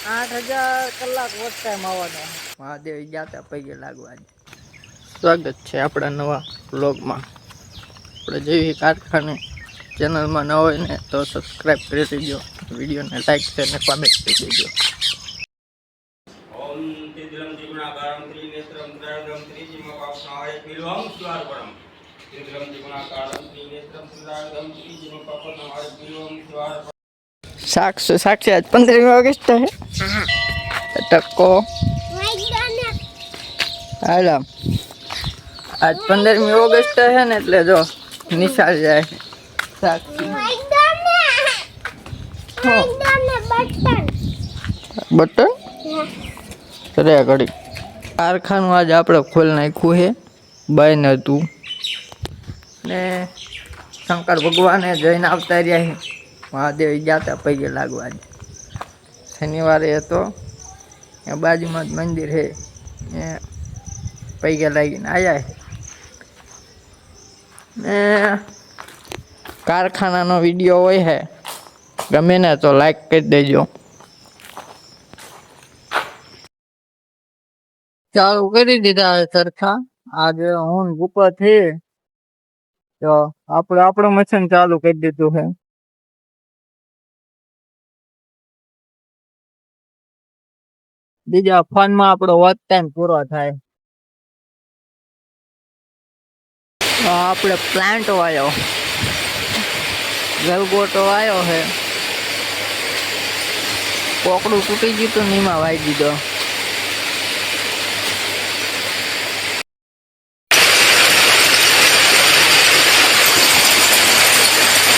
8,000 કલાક watch time આવવાનો. મહાદેવ ગયા પૈગે લાગવા. સ્વાગત છે આપણા નવા વ્લોગમાં. આપણે જેવી કારખાને ચેનલમાં ન હોય ને તો સબસ્ક્રાઈબ કરી દેજો, વિડીયોને લાઈક શેર ને કોમેન્ટ કરી દેજો. ઓમ તિદ્રમ ત્રિગુણાકારમ ત્રિનેત્રમ ત્રયગમ ત્રિજિમપાપનાય પિલવમ સ્વાર્પણમ તિદ્રમ ત્રિગુણાકારમ ત્રિનેત્રમ ત્રયગમ ત્રિજિમપાપનાય પિલવમ સ્વાર્પણમ. સાક્ષી આજ 15મી ઓગસ્ટ હે. ટકો હાલા આજ 15મી ઓગસ્ટ છે ને એટલે જો નિશાળ જાય સાક્ષી. બટન રે ઘડી કારખાનું આજે આપણે ખોલી નાખ્યું છે. બંધ હતું ને શંકર ભગવાને જઈને આવતા રહ્યા છે. મહાદેવ ગયા હતા પૈગે લાગવા. શનિવારે હતો એ બાજુમાં જ મંદિર છે એ પૈગે લાગીને આવ્યા ને. કારખાનાનો વિડીયો હોય છે, ગમે ને તો લાઈક કરી દેજો. ચાલુ કરી દીધા સરખા. આજે હું ઉપર થી તો આપણું મશીન ચાલુ કરી દીધું છે. બીજા ફોનમાં આપણો વોચ ટાઈમ પૂરો થાય. આપણે પ્લાન્ટ વાયો ગલગોટો આવ્યો છે. કોકડું તૂટી ગયું તો નીમાં વાઈ દીધો.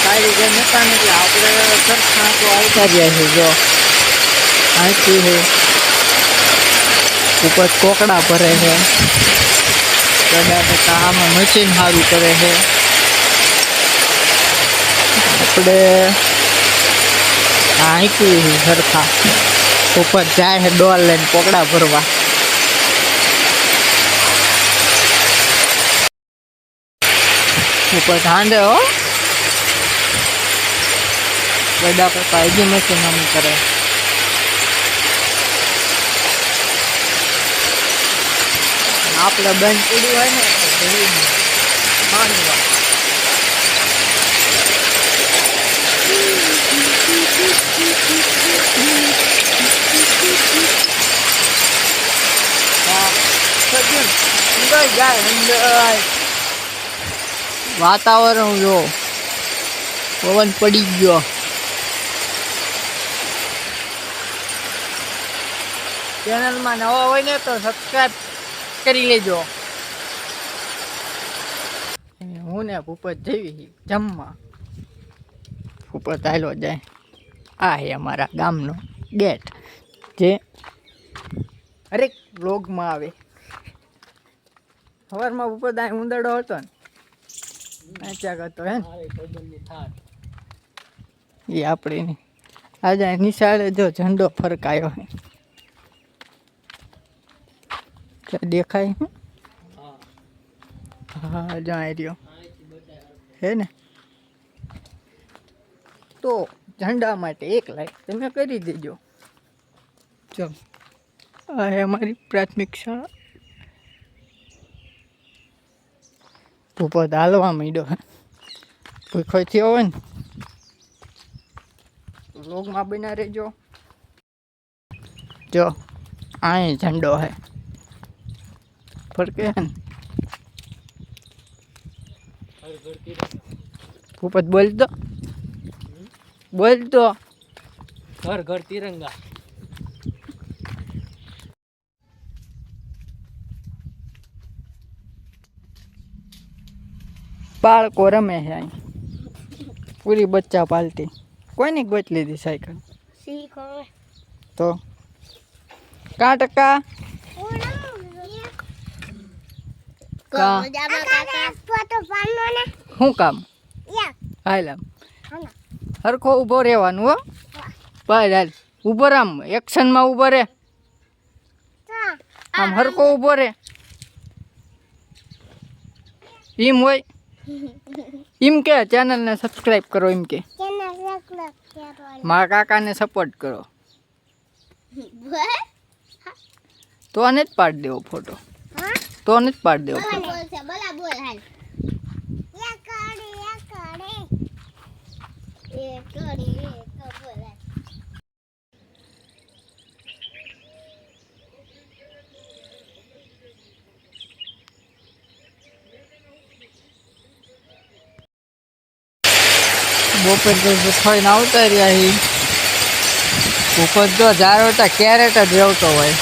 સારી રીતે નતા એટલે આપણે સરખા તો આવતા રહ્યા છે. જો આંખી છે ઉપર કોકડા ભરે છે. આમાં મશીન સારું કરે છે. આપણે આંકી સરખા ઉપર જાય છે ડોલ લઈને કોકડા ભરવા. ઉપર ધાંધે હો બધા કરતા હજી મશીન આમ કરે. આપણે બંધ પડ્યું હોય ને માનવા વાતાવરણ જો પવન પડી ગયો. ચેનલમાં નવા હોય ને તો સબસ્ક્રાઈબ કરી લેજો. હું ને ભૂપત જેવી જમવા. ભૂપત હાલો જાય. આ હે અમારા ગામનો ગેટ જે હરેક વ્લોગમાં આવે. સવારમાં ભૂપત આ ઉંદરડો હતો ને નાચ્યા કરતો હે એ આપણે આજે નિશાળે જો ઝંડો ફરકાયો હે દેખાય. હા જાય રહ્યો હે ને. તો ઝંડા માટે એક લાઈક તમે કરી દેજો. ચલો આ હે અમારી પ્રાથમિક શાળા. ભૂપત હાલવા માંડ્યો હે. ભૂખો થયો હોય ને વ્લોગમાં બના રહેજો. જો અહીં ઝંડો હે ફરકે હે ને. ભૂપત બોલતો ઘર ઘર તિરંગા. બાળકો રમે છે અહીં પૂરી બચ્ચા પાલટી. કોઈની ગોચ લીધી સાયકલ તો કા ટકા શું કામ હાલ હરખો ઊભો રહેવાનું હો. ભાઈ હાલ ઊભો રે. આમ એક્શનમાં ઊભો રે. આમ હરખો ઊભો રે. એમ હોય એમ કે ચેનલને સબસ્ક્રાઈબ કરો. એમ કે મારા કાકાને સપોર્ટ કરો. તો આને જ પાડી દેવો ફોટો, તો આને જ પાડી દેવો ફોટો. બપોર તો થઈને આવતા રહ્યા હી ઉપર જો જારોટા કેરેટ જ રહેતો હોય.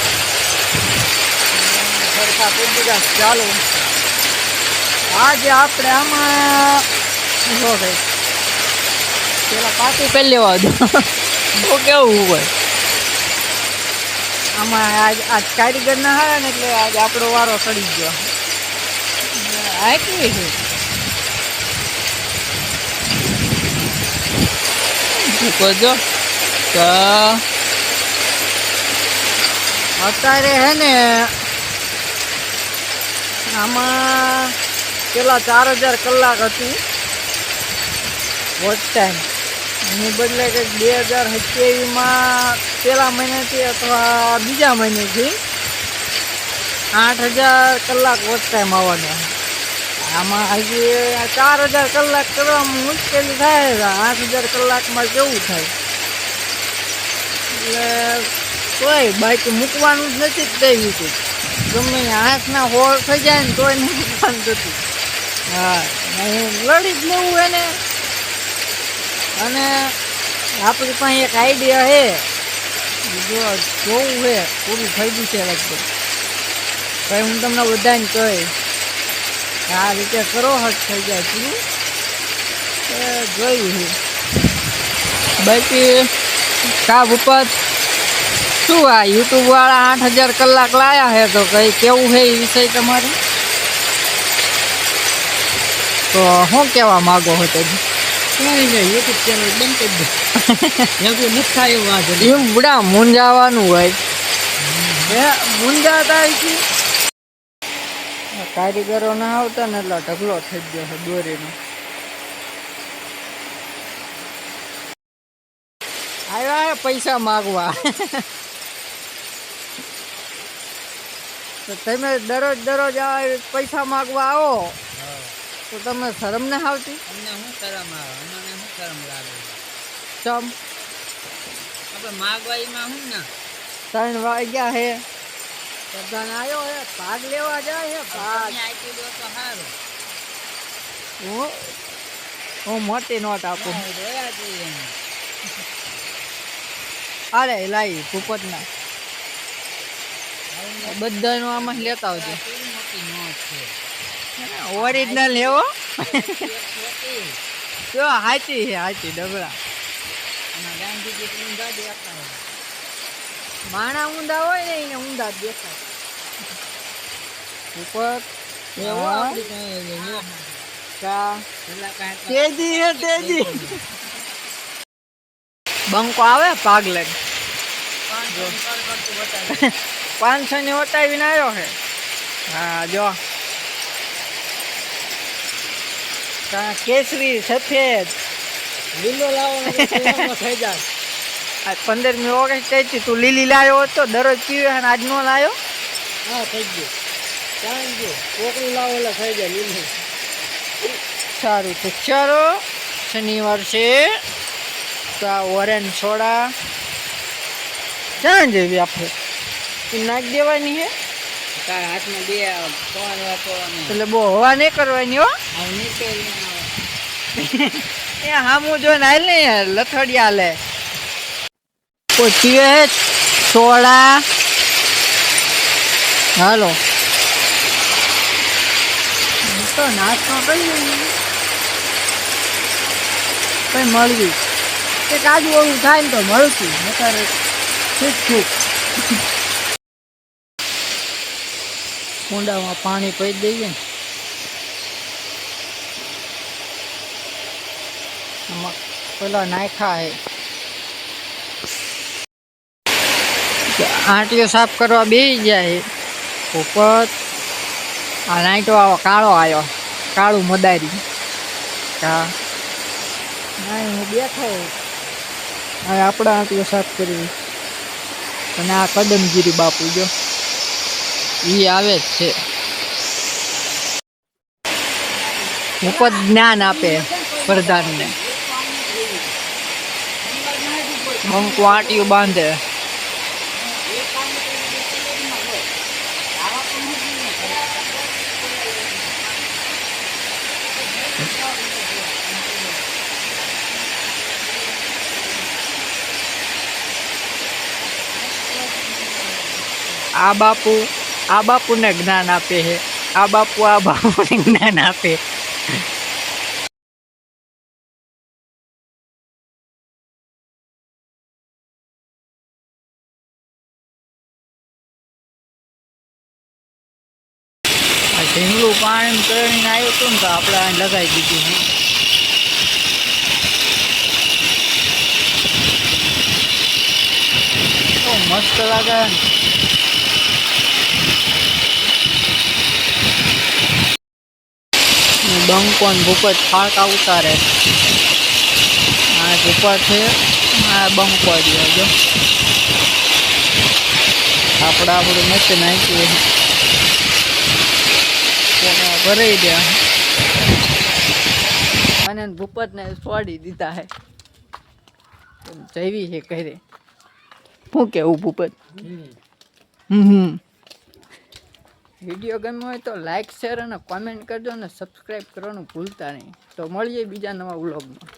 સરખા પૂજા ચાલુ. આજે આપણે આમાં જો ભાઈ પેલા પાતું પહેરી લેવા દો તો કેવું હોય આમાં. આજ કારીગર ના હારા ને એટલે આજે આપણો વારો ચડી ગયો. આ કેવી છે જો અત્યારે હે ને આમાં પેલા 4000 કલાક હતું વોચ ટાઈમ, એની બદલે કંઈક 2027માં પેલા મહિનેથી અથવા બીજા મહિનેથી 8000 કલાક વોચ ટાઈમ આવવાનો. આમાં હજી 4000 કલાક કરવામાં મુશ્કેલી થાય. 8000 કલાકમાં કેવું થાય એટલે તોય બાકી મૂકવાનું જ નથી જ તે યુટ્યુબ. ગમે આંખના હોળ થઈ જાય ને તોય નહીં મૂકવાનું થતું. હા લડી જ લેવું હોય ને. અને આપણી પાસે એક આઈડિયા છે, જો જોવું છે પૂરું થઈ ગયું છે લગભગ. ભાઈ હું તમને બધાને કહીશ આ રીતે કરો હટ થઈ જાય પૂરું જોયું છે. બાકી કાબ ઉપર શું આ યુટ્યુબ વાળા 8000 કલાક લાયા છે તો કઈ કેવું છે એ વિષય તમારે તો શું કહેવા માગો છો તમે? યુટ્યુબ ચેનલ બંધ કરી દો નથી થાય એવું વાત એમ બડા મૂંઝાવાનું હોય મૂંઝાતા છે. કારીગરો ના આવતા ને એટલે ઢગલો થઈ ગયો છે દોરીનો. આવ્યા પૈસા માગવા તો તમે દરરોજ પૈસા માગવા આવો તો તમે શરમ ના આવતી? અમને શું શરમ આવે? અમને શું શરમ લાગે? ચમ આપણે માગવાઈમાં શું ને 3 વાગ્યા હે બધાને આવ્યો હે ભાગ લેવા જાય હે ભાગ આપી દો તો સારું. હું મોટી નોટ આપું. અરે લાવી ભૂપતના બધાનું આમાં લેતા આવજો. ઓરિજિનલ લેવો જો હાચી છે હાચી ડબલા માણા ઊંધા હોય ને એને ઊંધા દેખાય ઉપર તેજી હે તેજી બંકો આવે ભાગ લઈને 500 ની વટાવીને આવ્યો છે. હા જો કેસરી સફેદ લીલો લાવવાનો થઈ જાય. 15મી ઓગસ્ટ થઈ તું લીલી લાવ્યો હતો દરરોજ પીવે અને આજ નો લાવ્યો. હા થઈ ગયો ચાલ ગયો કોકરું લાવો એટલે થઈ જાય લીલું. સારું તો ચાલો શનિવાર છે તો આ ઓરેન્જ સોડા ક્યાં જેવી આપણે નાખી દેવાની છે હાથમાં બે એટલે બહુ હવા નહીં કરવાની હો. એ હામું જોઈને હાલ ને યાર લથડિયા હાલે. કોઈ પીવે સોડા હાલો તો નાસ્તો કરી કઈ મળવી એક આજુ ઓલું થાય ને તો મળતું અત્યારે ઠીક ઠીક. કુંડામાં પાણી પી દઈએ ને આમાં પેલા નાખ્યા હે આંટીઓ સાફ કરવા બેસી જાય પોપટ. આ નાઈટો આવો કાળો આવ્યો કાળું મદારી. હા ના હું બેઠો હવે આપણા આંટીઓ સાફ કરવી. અને આ કદમગીરી બાપુ જો ઈ આવે જ છે. ઉપદ જ્ઞાન આપે પ્રધાનને. બંકો આટિયું બાંધે. આ બાપુને જ્ઞાન આપે છે. આ બાપુને જ્ઞાન આપે. ઢીંગલું પાણી કરીને આવ્યું હતું ને તો આપણે આ લગાવી દીધું. તો મસ્ત લાગે. બંકો ને ભૂપત ફાંકા ઉતારે. આ ભૂપત છે, આ બંકો જો આપણું મસ્ત નાખ્યું ભરાઈ દે. અને ભૂપત ને છોડી દીધા હે. જઈવી છે કરે શું કેવું ભૂપત? વિડીયો ગમ્યો હોય તો લાઈક શેર અને કોમેન્ટ કરજો અને સબસ્ક્રાઈબ કરવાનું ભૂલતા નહીં. તો મળીએ બીજા નવા વ્લોગમાં.